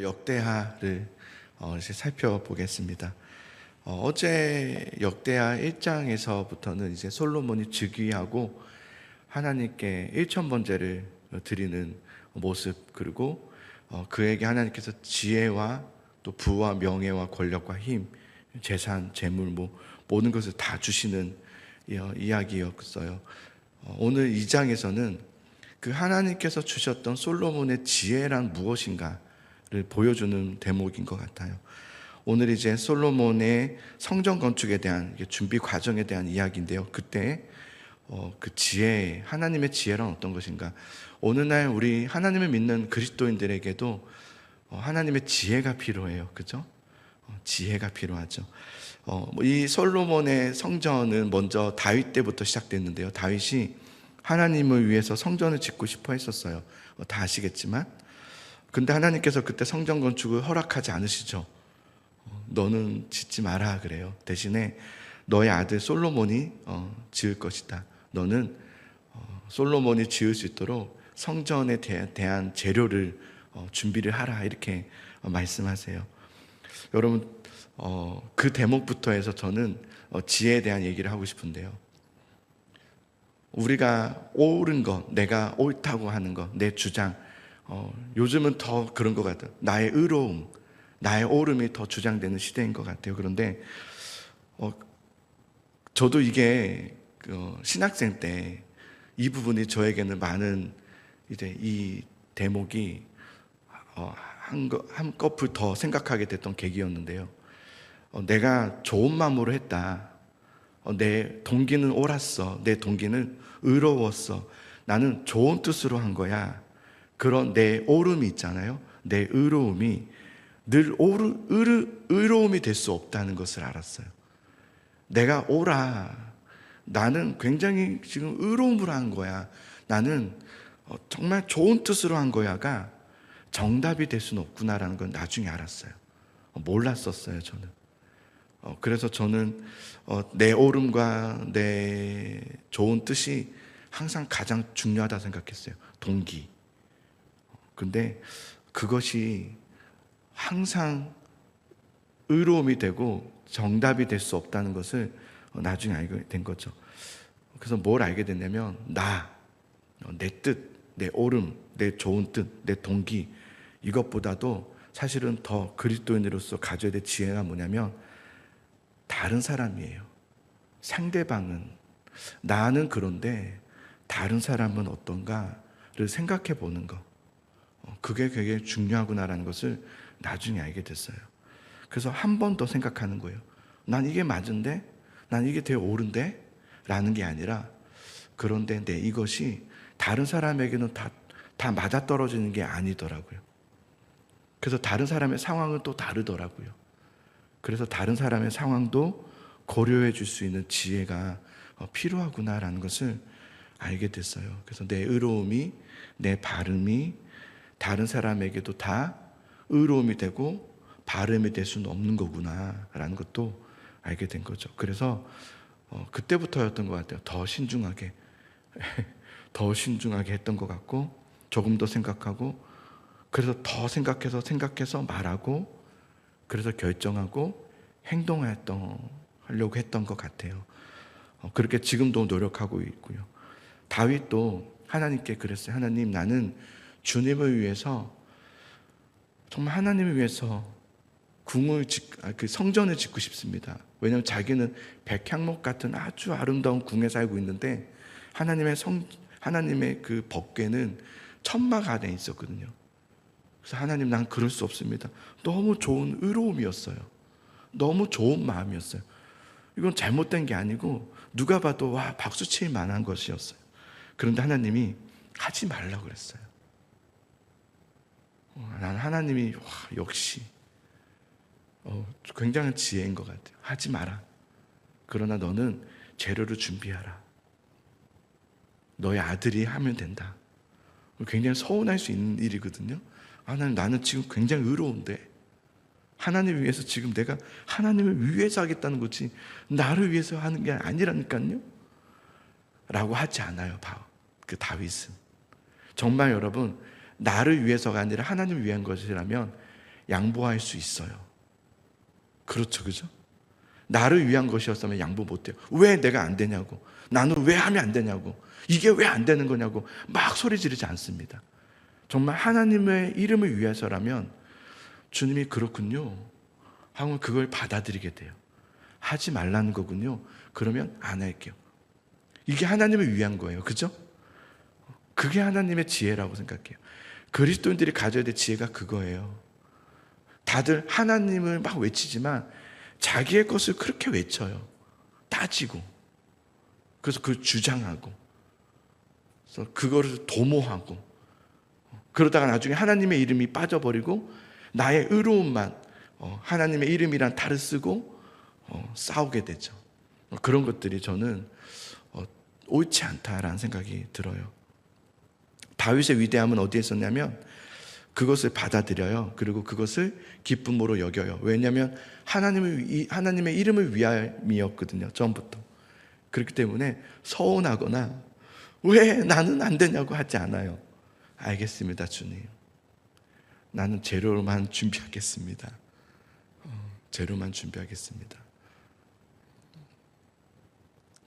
역대하를 이제 살펴보겠습니다. 어제 역대하 1장에서부터는 이제 솔로몬이 즉위하고 하나님께 일천번제를 드리는 모습, 그리고 그에게 하나님께서 지혜와 또 부와 명예와 권력과 힘, 재산, 재물, 모든 것을 다 주시는 이야기였어요. 오늘 2장에서는 그 하나님께서 주셨던 솔로몬의 지혜란 무엇인가를 보여주는 대목인 것 같아요. 오늘 이제 솔로몬의 성전 건축에 대한 준비 과정에 대한 이야기인데요. 그때 그 지혜, 하나님의 지혜란 어떤 것인가? 오늘날 우리 하나님을 믿는 그리스도인들에게도 하나님의 지혜가 필요해요. 그죠? 지혜가 필요하죠. 이 솔로몬의 성전은 먼저 다윗 때부터 시작됐는데요. 다윗이 하나님을 위해서 성전을 짓고 싶어 했었어요. 다 아시겠지만. 근데 하나님께서 그때 성전 건축을 허락하지 않으시죠. 너는 짓지 마라 그래요. 대신에 너의 아들 솔로몬이 지을 것이다. 너는 솔로몬이 지을 수 있도록 성전에 대한 재료를 준비를 하라, 이렇게 말씀하세요. 여러분, 그 대목부터 해서 저는 지혜에 대한 얘기를 하고 싶은데요. 우리가 옳은 것, 내가 옳다고 하는 것, 내 주장, 요즘은 더 그런 것 같아요. 나의 의로움, 나의 옳음이 더 주장되는 시대인 것 같아요. 그런데 저도 이게 신학생 때 이 부분이 저에게는 많은 이제 이 대목이 한꺼풀 더 생각하게 됐던 계기였는데요. 내가 좋은 마음으로 했다. 내 동기는 옳았어. 내 동기는 의로웠어. 나는 좋은 뜻으로 한 거야. 그런 내 옳음이 있잖아요. 내 의로움이 늘 의로움이 될 수 없다는 것을 알았어요. 내가 옳아. 나는 굉장히 지금 의로움으로 한 거야. 나는 정말 좋은 뜻으로 한 거야가 정답이 될 수는 없구나라는 건 나중에 알았어요. 몰랐었어요, 저는. 그래서 저는 내 옳음과 내 좋은 뜻이 항상 가장 중요하다 생각했어요. 동기. 근데 그것이 항상 의로움이 되고 정답이 될 수 없다는 것을 나중에 알게 된 거죠. 그래서 뭘 알게 됐냐면 내 뜻, 내 옳음, 내 좋은 뜻, 내 동기, 이것보다도 사실은 더 그리스도인으로서 가져야 될 지혜가 뭐냐면 다른 사람이에요. 상대방은, 나는 그런데 다른 사람은 어떤가를 생각해 보는 거, 그게 굉장히 중요하구나라는 것을 나중에 알게 됐어요. 그래서 한 번 더 생각하는 거예요. 난 이게 맞은데? 난 이게 되게 옳은데? 라는 게 아니라, 그런데 이것이 다른 사람에게는 다 맞아떨어지는 게 아니더라고요. 그래서 다른 사람의 상황은 또 다르더라고요. 그래서 다른 사람의 상황도 고려해 줄 수 있는 지혜가 필요하구나라는 것을 알게 됐어요. 그래서 내 의로움이, 내 바름이 다른 사람에게도 다 의로움이 되고 바름이 될 수는 없는 거구나라는 것도 알게 된 거죠. 그래서 그때부터였던 것 같아요. 더 신중하게 했던 것 같고, 조금 더 생각하고, 그래서 더 생각해서 말하고, 그래서 결정하고 하려고 했던 것 같아요. 그렇게 지금도 노력하고 있고요. 다윗도 하나님께 그랬어요. 하나님, 나는 주님을 위해서, 정말 하나님을 위해서 그 성전을 짓고 싶습니다. 왜냐하면 자기는 백향목 같은 아주 아름다운 궁에 살고 있는데 하나님의 그 법궤는 천막 안에 있었거든요. 그래서 하나님, 난 그럴 수 없습니다. 너무 좋은 의로움이었어요. 너무 좋은 마음이었어요. 이건 잘못된 게 아니고 누가 봐도 와, 박수 칠 만한 것이었어요. 그런데 하나님이 하지 말라고 그랬어요. 난 하나님이 역시 굉장한 지혜인 것 같아요. 하지 마라. 그러나 너는 재료를 준비하라. 너의 아들이 하면 된다. 굉장히 서운할 수 있는 일이거든요. 하나님, 나는 지금 굉장히 의로운데 하나님을 위해서 지금 내가 하나님을 위해서 하겠다는 거지 나를 위해서 하는 게 아니라니까요 라고 하지 않아요. 그 다윗은 정말, 여러분, 나를 위해서가 아니라 하나님을 위한 것이라면 양보할 수 있어요. 그렇죠, 그죠? 나를 위한 것이었으면 양보 못해요. 왜 내가 안 되냐고, 나는 왜 하면 안 되냐고, 이게 왜 안 되는 거냐고 막 소리 지르지 않습니다. 정말 하나님의 이름을 위해서라면 주님이 그렇군요 하고 그걸 받아들이게 돼요. 하지 말라는 거군요. 그러면 안 할게요. 이게 하나님을 위한 거예요. 그죠? 그게 하나님의 지혜라고 생각해요. 그리스도인들이 가져야 될 지혜가 그거예요. 다들 하나님을 막 외치지만 자기의 것을 그렇게 외쳐요. 따지고, 그래서 그걸 주장하고, 그래서 그거를 도모하고, 그러다가 나중에 하나님의 이름이 빠져버리고 나의 의로움만 하나님의 이름이란 탈을 쓰고 싸우게 되죠. 그런 것들이 저는 옳지 않다라는 생각이 들어요. 다윗의 위대함은 어디에 있었냐면 그것을 받아들여요. 그리고 그것을 기쁨으로 여겨요. 왜냐하면 하나님의 이름을 위함이었거든요. 처음부터. 그렇기 때문에 서운하거나 왜 나는 안 되냐고 하지 않아요. 알겠습니다, 주님. 나는 재료만 준비하겠습니다. 재료만 준비하겠습니다.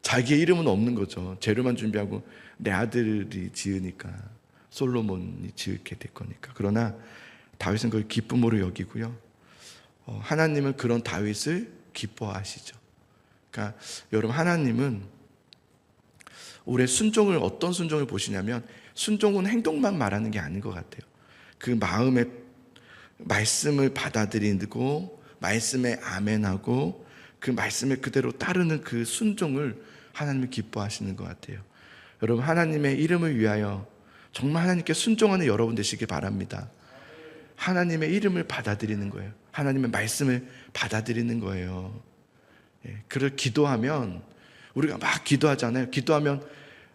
자기의 이름은 없는 거죠. 재료만 준비하고 내 아들이 지으니까, 솔로몬이 지을게 될 거니까. 그러나 다윗은 그걸 기쁨으로 여기고요. 하나님은 그런 다윗을 기뻐하시죠. 그러니까 여러분, 하나님은 우리의 순종을 어떤 순종을 보시냐면 순종은 행동만 말하는 게 아닌 것 같아요. 그 마음의 말씀을 받아들이고 말씀에 아멘하고 그 말씀에 그대로 따르는 그 순종을 하나님이 기뻐하시는 것 같아요. 여러분, 하나님의 이름을 위하여 정말 하나님께 순종하는 여러분 되시길 바랍니다. 하나님의 이름을 받아들이는 거예요. 하나님의 말씀을 받아들이는 거예요. 그걸 기도하면, 우리가 막 기도하잖아요. 기도하면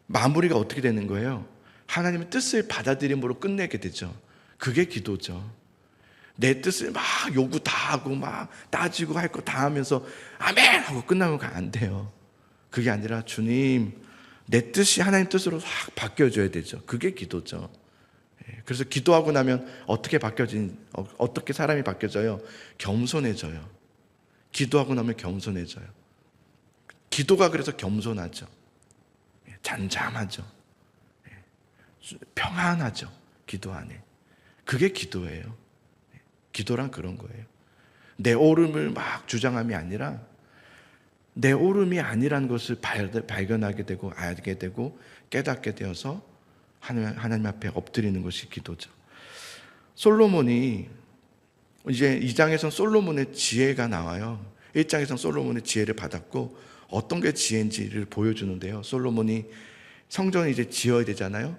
마무리가 어떻게 되는 거예요? 하나님의 뜻을 받아들임으로 끝내게 되죠. 그게 기도죠. 내 뜻을 막 요구 다 하고 막 따지고 할 거 다 하면서 아멘 하고 끝나면 안 돼요. 그게 아니라 주님, 내 뜻이 하나님 뜻으로 확 바뀌어줘야 되죠. 그게 기도죠. 그래서 기도하고 나면 어떻게 사람이 바뀌어져요? 겸손해져요. 기도하고 나면 겸손해져요. 기도가 그래서 겸손하죠. 잠잠하죠. 평안하죠. 기도 안에. 그게 기도예요. 기도란 그런 거예요. 내 옳음을 막 주장함이 아니라 내 옳음이 아니라는 것을 발견하게 되고 알게 되고 깨닫게 되어서 하나님 앞에 엎드리는 것이 기도죠. 솔로몬이 이제 2장에서는 솔로몬의 지혜가 나와요. 1장에서는 솔로몬의 지혜를 받았고 어떤 게 지혜인지를 보여주는데요. 솔로몬이 성전을 이제 지어야 되잖아요.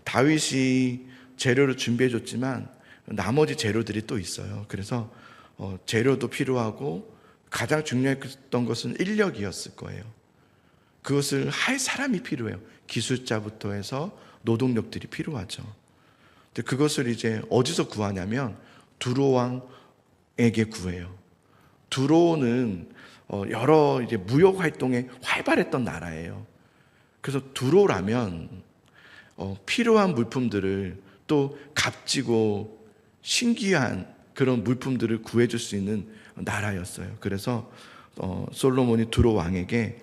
다윗이 재료를 준비해 줬지만 나머지 재료들이 또 있어요. 그래서 재료도 필요하고 가장 중요했던 것은 인력이었을 거예요. 그것을 할 사람이 필요해요. 기술자부터 해서 노동력들이 필요하죠. 근데 그것을 이제 어디서 구하냐면 두로 왕에게 구해요. 두로는 여러 이제 무역 활동에 활발했던 나라예요. 그래서 두로라면 필요한 물품들을 또 값지고 신기한 그런 물품들을 구해줄 수 있는 나라였어요. 그래서 솔로몬이 두로 왕에게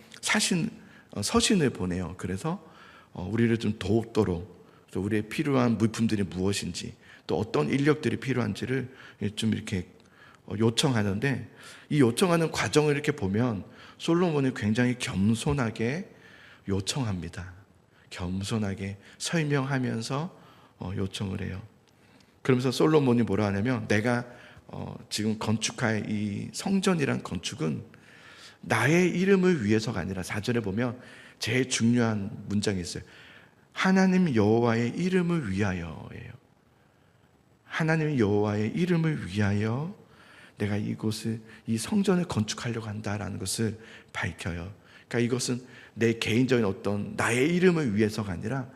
서신을 보내요. 그래서 우리를 좀 돕도록, 우리의 필요한 물품들이 무엇인지, 또 어떤 인력들이 필요한지를 좀 이렇게 요청하는데, 이 요청하는 과정을 이렇게 보면 솔로몬이 굉장히 겸손하게 요청합니다. 겸손하게 설명하면서 요청을 해요. 그러면서 솔로몬이 뭐라 하냐면, 내가 지금 건축할 이 성전이란 건축은 나의 이름을 위해서가 아니라, 4절에 보면 제일 중요한 문장이 있어요. 하나님 여호와의 이름을 위하여예요. 하나님 여호와의 이름을 위하여 내가 이 성전을 건축하려고 한다라는 것을 밝혀요. 그러니까 이것은 내 개인적인 어떤 나의 이름을 위해서가 아니라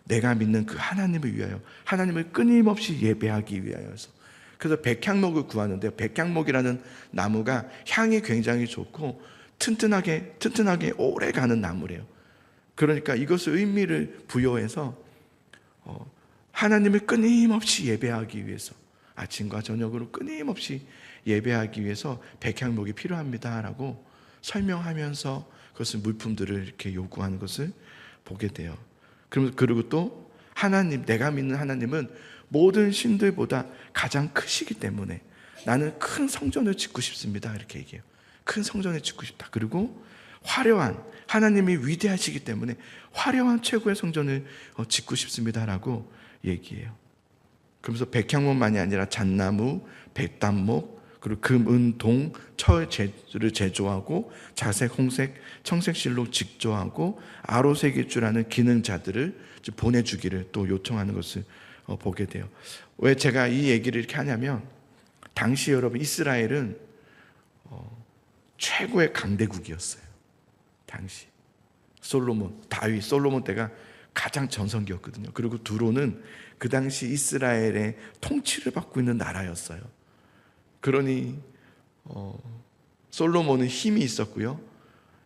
내가 믿는 그 하나님을 위하여, 하나님을 끊임없이 예배하기 위하여서. 그래서 백향목을 구하는데, 백향목이라는 나무가 향이 굉장히 좋고 튼튼하게 오래 가는 나무래요. 그러니까 이것을 의미를 부여해서 하나님을 끊임없이 예배하기 위해서, 아침과 저녁으로 끊임없이 예배하기 위해서 백향목이 필요합니다라고 설명하면서 그것을 물품들을 이렇게 요구하는 것을 보게 돼요. 그리고 또 하나님, 내가 믿는 하나님은 모든 신들보다 가장 크시기 때문에 나는 큰 성전을 짓고 싶습니다. 이렇게 얘기해요. 큰 성전을 짓고 싶다. 그리고 화려한, 하나님이 위대하시기 때문에 화려한 최고의 성전을 짓고 싶습니다라고 얘기해요. 그러면서 백향목만이 아니라 잣나무, 백단목, 그리고 금, 은, 동, 철을 제조하고 자색, 홍색, 청색 실로 직조하고 아로색일 줄 아는 기능자들을 보내주기를 또 요청하는 것을 보게 돼요. 왜 제가 이 얘기를 이렇게 하냐면, 당시 여러분 이스라엘은 최고의 강대국이었어요. 당시 솔로몬, 다윗, 솔로몬 때가 가장 전성기였거든요. 그리고 두로는 그 당시 이스라엘의 통치를 받고 있는 나라였어요. 그러니 솔로몬은 힘이 있었고요,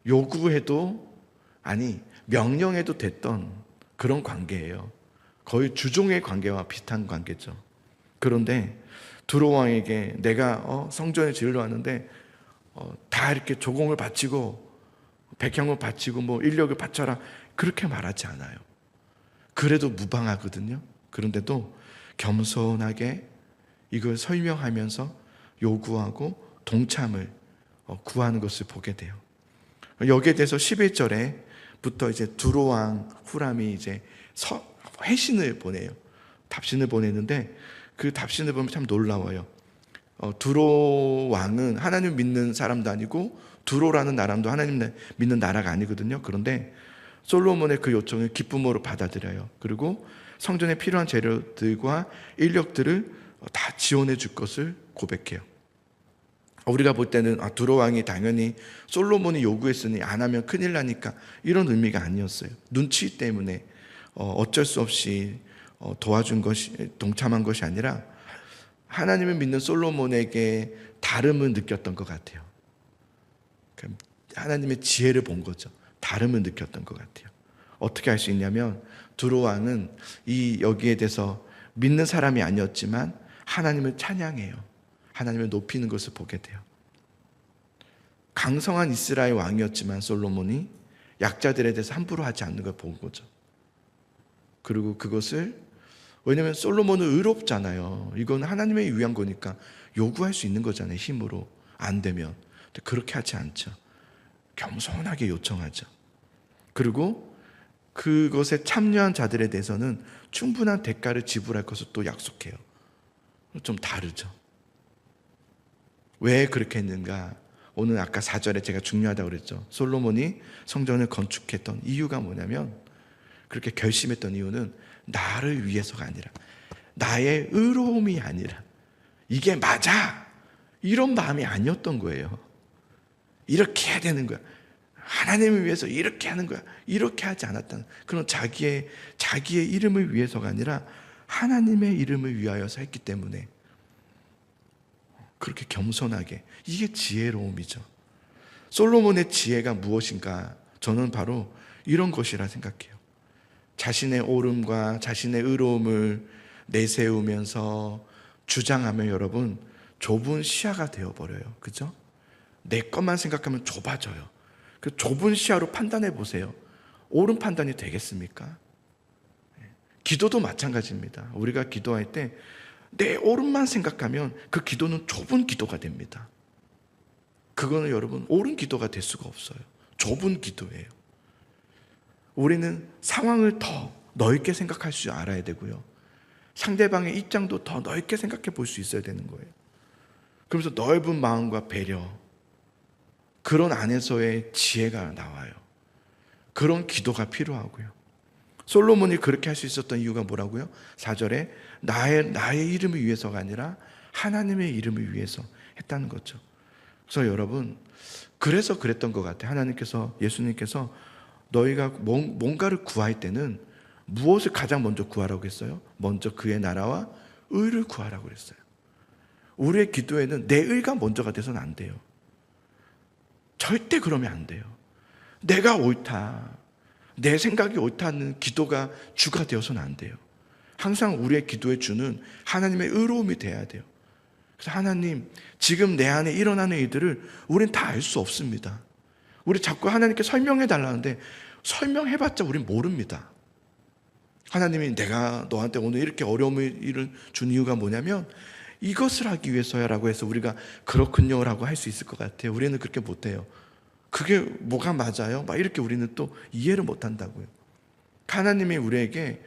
요구해도, 아니 명령해도 됐던 그런 관계예요. 거의 주종의 관계와 비슷한 관계죠. 그런데 두로 왕에게 내가 성전을 지으려 하는데 다 이렇게 조공을 바치고 백향을 바치고 뭐 인력을 바쳐라, 그렇게 말하지 않아요. 그래도 무방하거든요. 그런데도 겸손하게 이걸 설명하면서 요구하고 동참을 구하는 것을 보게 돼요. 여기에 대해서 11절에부터 이제 두로 왕 후람이 이제 회신을 보내요. 답신을 보내는데 그 답신을 보면 참 놀라워요. 두로 왕은 하나님 믿는 사람도 아니고 두로라는 나라도 하나님 믿는 나라가 아니거든요. 그런데 솔로몬의 그 요청을 기쁨으로 받아들여요. 그리고 성전에 필요한 재료들과 인력들을 다 지원해 줄 것을 고백해요. 우리가 볼 때는 두로 왕이 당연히 솔로몬이 요구했으니 안 하면 큰일 나니까, 이런 의미가 아니었어요. 눈치 때문에 어쩔 수 없이 도와준 것이, 동참한 것이 아니라 하나님을 믿는 솔로몬에게 다름을 느꼈던 것 같아요. 하나님의 지혜를 본 거죠. 다름을 느꼈던 것 같아요. 어떻게 할 수 있냐면, 두로 왕은 여기에 대해서 믿는 사람이 아니었지만 하나님을 찬양해요. 하나님을 높이는 것을 보게 돼요. 강성한 이스라엘 왕이었지만 솔로몬이 약자들에 대해서 함부로 하지 않는 걸 본 거죠. 그리고 그것을, 왜냐하면 솔로몬은 의롭잖아요. 이건 하나님의 위한 거니까 요구할 수 있는 거잖아요. 힘으로 안 되면. 근데 그렇게 하지 않죠. 겸손하게 요청하죠. 그리고 그것에 참여한 자들에 대해서는 충분한 대가를 지불할 것을 또 약속해요. 좀 다르죠. 왜 그렇게 했는가? 오늘 아까 4절에 제가 중요하다고 그랬죠. 솔로몬이 성전을 건축했던 이유가 뭐냐면, 그렇게 결심했던 이유는 나를 위해서가 아니라, 나의 의로움이 아니라, 이게 맞아, 이런 마음이 아니었던 거예요. 이렇게 해야 되는 거야, 하나님을 위해서 이렇게 하는 거야, 이렇게 하지 않았다는 그런 자기의 이름을 위해서가 아니라 하나님의 이름을 위하여서 했기 때문에 그렇게 겸손하게, 이게 지혜로움이죠. 솔로몬의 지혜가 무엇인가? 저는 바로 이런 것이라 생각해요. 자신의 옳음과 자신의 의로움을 내세우면서 주장하면 여러분 좁은 시야가 되어버려요. 그죠? 내 것만 생각하면 좁아져요. 그 좁은 시야로 판단해 보세요. 옳은 판단이 되겠습니까? 기도도 마찬가지입니다. 우리가 기도할 때 내 옳음만 생각하면 그 기도는 좁은 기도가 됩니다. 그거는 여러분 옳은 기도가 될 수가 없어요. 좁은 기도예요. 우리는 상황을 더 넓게 생각할 줄 알아야 되고요, 상대방의 입장도 더 넓게 생각해 볼 수 있어야 되는 거예요. 그러면서 넓은 마음과 배려, 그런 안에서의 지혜가 나와요. 그런 기도가 필요하고요. 솔로몬이 그렇게 할 수 있었던 이유가 뭐라고요? 4절에 나의 이름을 위해서가 아니라 하나님의 이름을 위해서 했다는 거죠. 그래서 여러분, 그래서 그랬던 것 같아요. 하나님께서, 예수님께서 너희가 뭔가를 구할 때는 무엇을 가장 먼저 구하라고 했어요? 먼저 그의 나라와 의를 구하라고 그랬어요. 우리의 기도에는 내 의가 먼저가 돼서는 안 돼요. 절대 그러면 안 돼요. 내가 옳다, 내 생각이 옳다는 기도가 주가 되어서는 안 돼요. 항상 우리의 기도의 주는 하나님의 의로움이 돼야 돼요. 그래서 하나님, 지금 내 안에 일어나는 일들을 우린 다 알 수 없습니다. 우리 자꾸 하나님께 설명해 달라는데 설명해봤자 우린 모릅니다. 하나님이 내가 너한테 오늘 이렇게 어려움을 준 이유가 뭐냐면 이것을 하기 위해서야 라고 해서 우리가 그렇군요 라고 할 수 있을 것 같아요. 우리는 그렇게 못해요. 그게 뭐가 맞아요? 막 이렇게 우리는 또 이해를 못한다고요. 하나님이 우리에게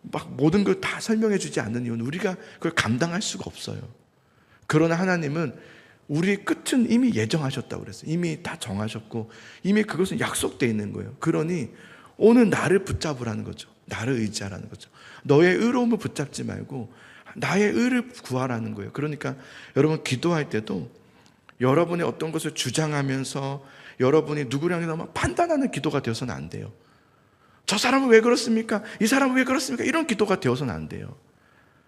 막 모든 걸 다 설명해 주지 않는 이유는 우리가 그걸 감당할 수가 없어요. 그러나 하나님은 우리의 끝은 이미 예정하셨다고 그랬어요. 이미 다 정하셨고 이미 그것은 약속되어 있는 거예요. 그러니 오늘 나를 붙잡으라는 거죠. 나를 의지하라는 거죠. 너의 의로움을 붙잡지 말고 나의 의를 구하라는 거예요. 그러니까 여러분 기도할 때도 여러분의 어떤 것을 주장하면서 여러분이 누구랑 막 판단하는 기도가 되어서는 안 돼요. 저 사람은 왜 그렇습니까? 이 사람은 왜 그렇습니까? 이런 기도가 되어서는 안 돼요.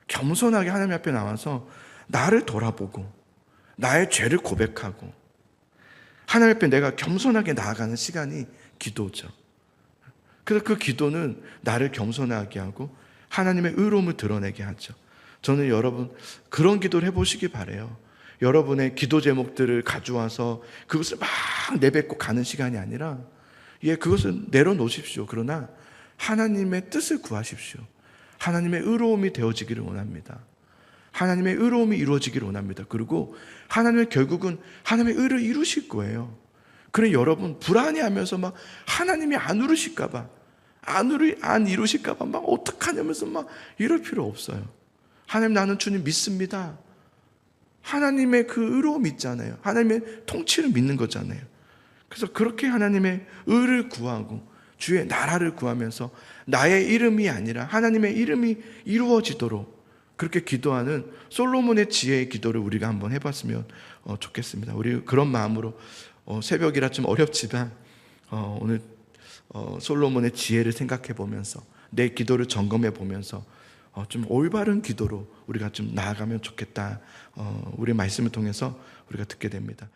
겸손하게 하나님 앞에 나와서 나를 돌아보고 나의 죄를 고백하고 하나님 앞에 내가 겸손하게 나아가는 시간이 기도죠. 그래서 그 기도는 나를 겸손하게 하고 하나님의 의로움을 드러내게 하죠. 저는 여러분 그런 기도를 해보시기 바라요. 여러분의 기도 제목들을 가져와서 그것을 막 내뱉고 가는 시간이 아니라 그것을 내려놓으십시오. 그러나 하나님의 뜻을 구하십시오. 하나님의 의로움이 되어지기를 원합니다. 하나님의 의로움이 이루어지기를 원합니다. 그리고 하나님은 결국은 하나님의 의를 이루실 거예요. 그래 여러분 불안해하면서 막 하나님이 안 이루실까 봐 안 이루실까 봐 막 어떡하냐면서 막 이럴 필요 없어요. 하나님 나는 주님 믿습니다. 하나님의 그 의로움 있잖아요. 하나님의 통치를 믿는 거잖아요. 그래서 그렇게 하나님의 의를 구하고 주의 나라를 구하면서 나의 이름이 아니라 하나님의 이름이 이루어지도록 그렇게 기도하는 솔로몬의 지혜의 기도를 우리가 한번 해봤으면 좋겠습니다. 우리 그런 마음으로 새벽이라 좀 어렵지만 오늘 솔로몬의 지혜를 생각해 보면서 내 기도를 점검해 보면서 좀 올바른 기도로 우리가 좀 나아가면 좋겠다. 우리 말씀을 통해서 우리가 듣게 됩니다.